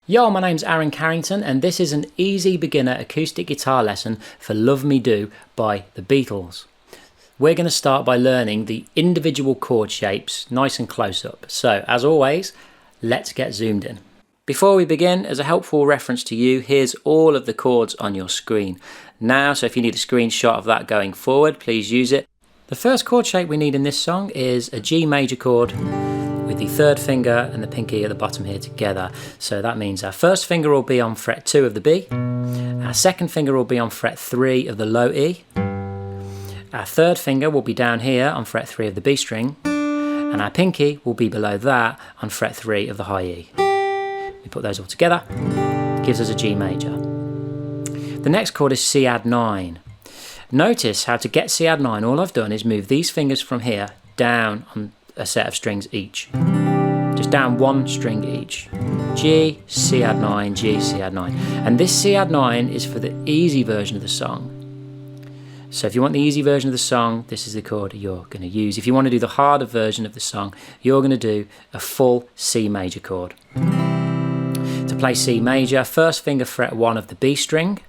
Yo, my name's Carrington and this is an easy beginner acoustic guitar lesson for Love Me Do by the Beatles. We're going to start by learning the individual chord shapes nice and close up. So, as always, let's get zoomed in. Before we begin, as a helpful reference to you, here's all of the chords on your screen now, so if you need a screenshot of that going forward, please use it. The first chord shape we need in this song is a G major chord with the third finger and the pinky at the bottom here together. So that means our first finger will be on fret 2 of the B, our second finger will be on fret 3 of the low E, our third finger will be down here on fret 3 of the B string, and our pinky will be below that on fret 3 of the high E. We put those all together, gives us a G major. The next chord is C add 9. Notice how to get C add 9, all I've done is move these fingers from here down on a set of strings each. Just down one string each. G, C add 9, G, C add 9. And this C add 9 is for the easy version of the song. So if you want the easy version of the song, this is the chord you're going to use. If you want to do the harder version of the song, you're going to do a full C major chord. To play C major, first finger fret 1 of the B string,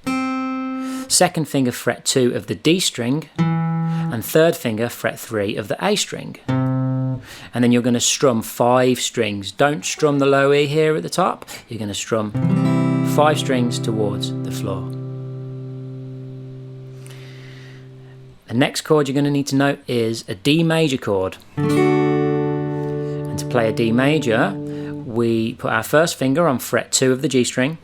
second finger fret 2 of the D string, and third finger fret 3 of the A string. And then you're going to strum 5 strings. Don't strum the low E here at the top. You're going to strum 5 strings towards the floor. The next chord you're going to need to note is a D major chord. And to play a D major, we put our first finger on fret 2 of the G string,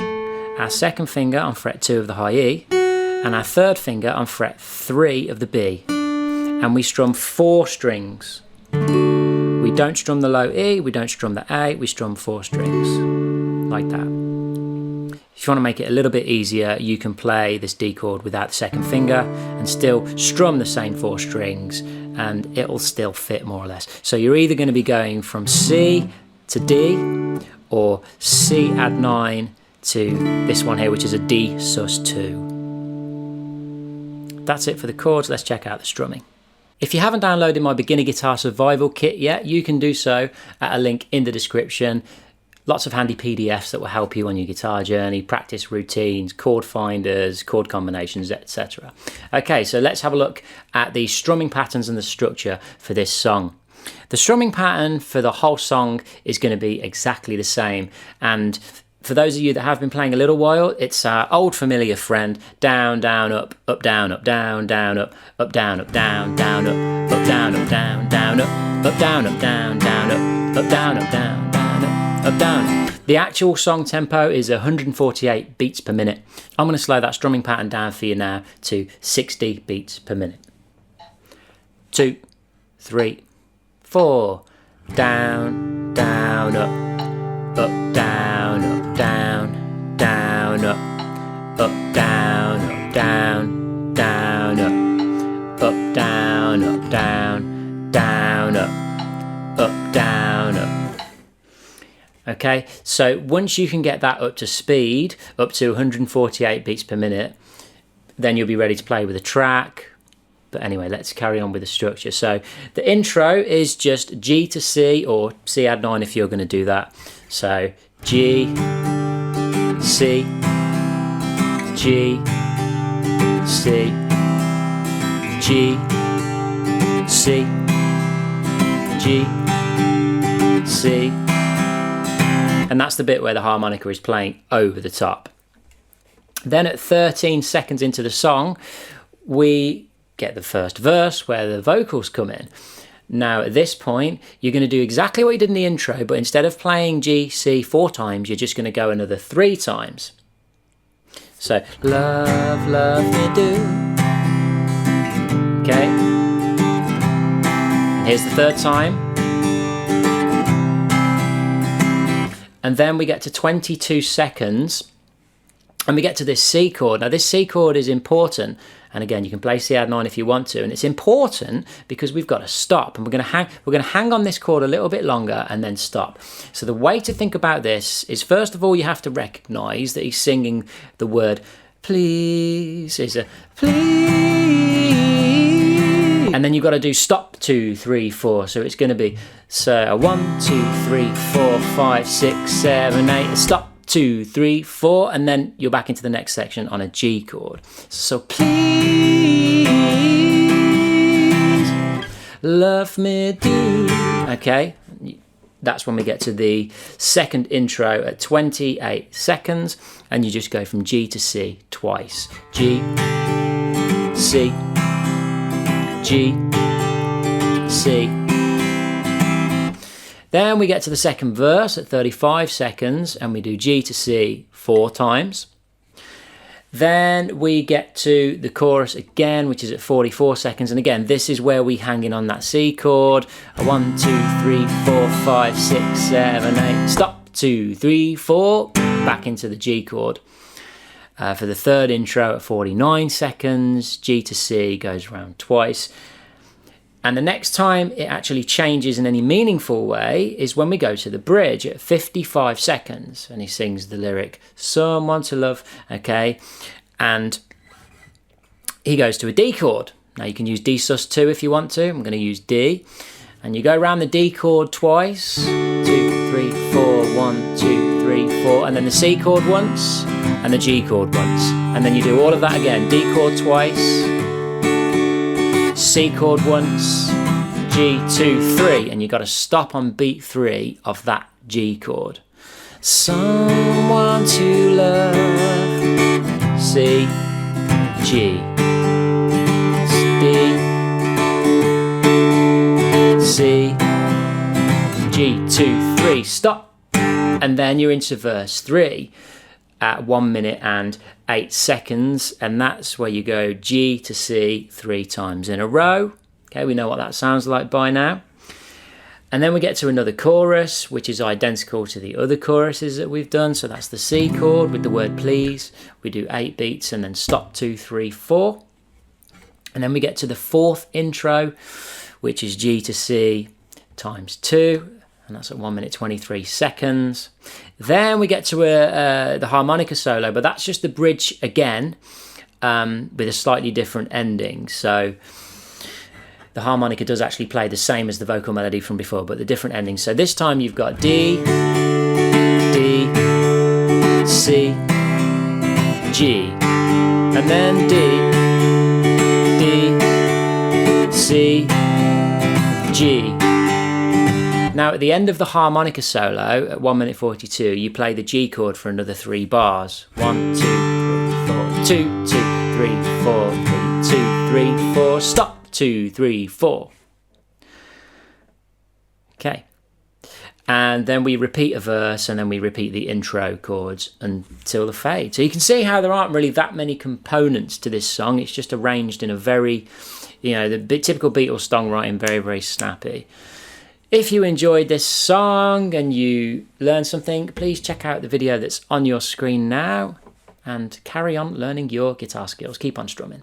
our second finger on fret 2 of the high E, and our third finger on fret 3 of the B. And we strum 4 strings. We don't strum the low E, we don't strum the A, we strum 4 strings, like that. If you want to make it a little bit easier, you can play this D chord without the second finger and still strum the same 4 strings, and it'll still fit more or less. So you're either going to be going from C to D, or C add 9 to this one here, which is a D sus 2. That's it for the chords, let's check out the strumming. If you haven't downloaded my beginner guitar survival kit yet, you can do so at a link in the description. Lots of handy PDFs that will help you on your guitar journey, practice routines, chord finders, chord combinations, etc. Okay, so let's have a look at the strumming patterns and the structure for this song. The strumming pattern for the whole song is going to be exactly the same, and for those of you that have been playing a little while, it's our old familiar friend: down, down, up, down, up, down, down, up, down, down, down, up, down, up, down, down, up, down, up, down, down, up, down, up, down, down, up, down. The actual song tempo is 148 beats per minute. I'm going to slow that strumming pattern down for you now to 60 beats per minute. 2, 3, 4. Down, down, up, down, up, down, down, up, down, up, down, down, up, down, up, down, down, up, down, up. Okay, so once you can get that up to speed, up to 148 beats per minute, then you'll be ready to play with a track. But anyway, let's carry on with the structure. So the intro is just G to C, or C add 9 if you're going to do that. So G, C, G, C, G, C, G, C. And that's the bit where the harmonica is playing over the top. Then at 13 seconds into the song, we get the first verse where the vocals come in. Now at this point, you're going to do exactly what you did in the intro, but instead of playing G, C 4 times, you're just going to go another 3 times. So, love, love me do. Okay. And here's the 3rd time. And then we get to 22 seconds, and we get to this C chord. Now this C chord is important, and again you can play C add 9 if you want to, and it's important because we've got to stop, and we're going to hang on this chord a little bit longer and then stop. So the way to think about this is, first of all, you have to recognize that he's singing the word please. It's a please, and then you've got to do stop 2, 3, 4. So it's going to be 1, 2, 3, 4, 5, 6, 7, 8, stop 2, 3, 4, and then you're back into the next section on a G chord. So please love me do. Okay, that's when we get to the second intro at 28 seconds, and you just go from G to C twice. G, C, G, C. Then we get to the second verse at 35 seconds, and we do G to C 4 times. Then we get to the chorus again, which is at 44 seconds. And again, this is where we hang in on that C chord. 1, 2, 3, 4, 5, 6, 7, 8. Stop. 2, 3, 4. Back into the G chord. For the third intro at 49 seconds, G to C goes around twice. And the next time it actually changes in any meaningful way is when we go to the bridge at 55 seconds. And he sings the lyric, someone to love, okay? And he goes to a D chord. Now you can use D sus2 if you want to. I'm going to use D. And you go around the D chord twice. 2, 3, 4, 1, 2, 3, 4. And then the C chord once, and the G chord once. And then you do all of that again. D chord twice. C chord once, G, 2, 3, and you got to stop on beat 3 of that G chord. Someone to love, C, G, D, C, G, 2, 3, stop, and then you're into verse 3 at 1 minute and 8 seconds, and that's where you go G to C 3 times in a row. Okay, we know what that sounds like by now. And then we get to another chorus, which is identical to the other choruses that we've done. So that's the C chord with the word please. We do 8 beats and then stop 2, 3, 4. And then we get to the fourth intro, which is G to C times 2. And that's at 1 minute 23 seconds. Then we get to the harmonica solo, but that's just the bridge again, with a slightly different ending. So the harmonica does actually play the same as the vocal melody from before, but the different ending. So this time you've got D, D, C, G, and then D, D, C, G. Now at the end of the harmonica solo at 1 minute 42, you play the G chord for another 3 bars. 1, 2, 3, 4, 2, 2, 3, 4, 3, 2, 3, 4, stop, 2, 3, 4. Okay. And then we repeat a verse, and then we repeat the intro chords until the fade. So you can see how there aren't really that many components to this song. It's just arranged in a very, the typical Beatles songwriting, very, very snappy. If you enjoyed this song and you learned something, please check out the video that's on your screen now and carry on learning your guitar skills. Keep on strumming.